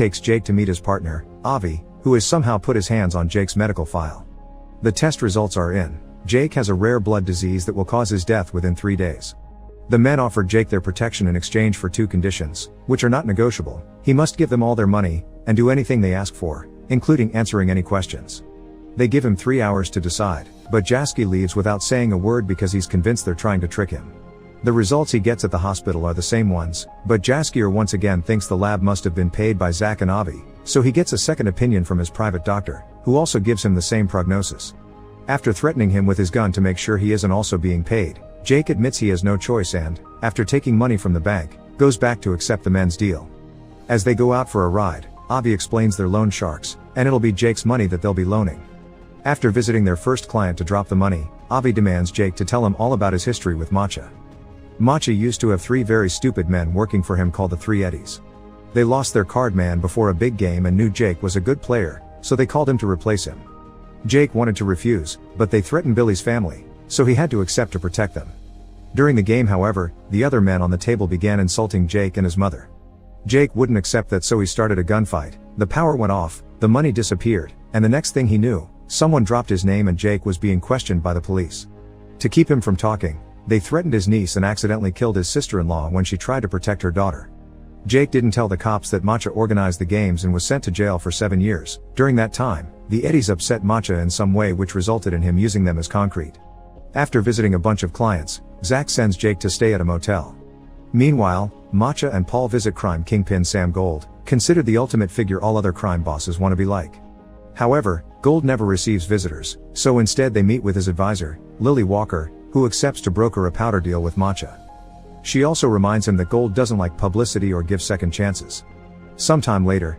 takes Jake to meet his partner, Avi, who has somehow put his hands on Jake's medical file. The test results are in. Jake has a rare blood disease that will cause his death within 3 days. The men offered Jake their protection in exchange for 2 conditions, which are not negotiable. He must give them all their money, and do anything they ask for, including answering any questions. They give him 3 hours to decide, but Jasky leaves without saying a word because he's convinced they're trying to trick him. The results he gets at the hospital are the same ones, but Jaskier once again thinks the lab must have been paid by Zach and Avi, so he gets a second opinion from his private doctor, who also gives him the same prognosis. After threatening him with his gun to make sure he isn't also being paid, Jake admits he has no choice and, after taking money from the bank, goes back to accept the men's deal. As they go out for a ride, Avi explains they're loan sharks, and it'll be Jake's money that they'll be loaning. After visiting their first client to drop the money, Avi demands Jake to tell him all about his history with Matcha. Matcha used to have 3 very stupid men working for him called the Three Eddies. They lost their card man before a big game and knew Jake was a good player, so they called him to replace him. Jake wanted to refuse, but they threatened Billy's family, so he had to accept to protect them. During the game, however, the other men on the table began insulting Jake and his mother. Jake wouldn't accept that, so he started a gunfight. The power went off, the money disappeared, and the next thing he knew, someone dropped his name and Jake was being questioned by the police. To keep him from talking, they threatened his niece and accidentally killed his sister-in-law when she tried to protect her daughter. Jake didn't tell the cops that Matcha organized the games and was sent to jail for 7 years. During that time, the Eddies upset Matcha in some way, which resulted in him using them as concrete. After visiting a bunch of clients, Zach sends Jake to stay at a motel. Meanwhile, Matcha and Paul visit crime kingpin Sam Gold, considered the ultimate figure all other crime bosses want to be like. However, Gold never receives visitors, so instead they meet with his advisor, Lily Walker, who accepts to broker a powder deal with Matcha. She also reminds him that Gold doesn't like publicity or give second chances. Sometime later,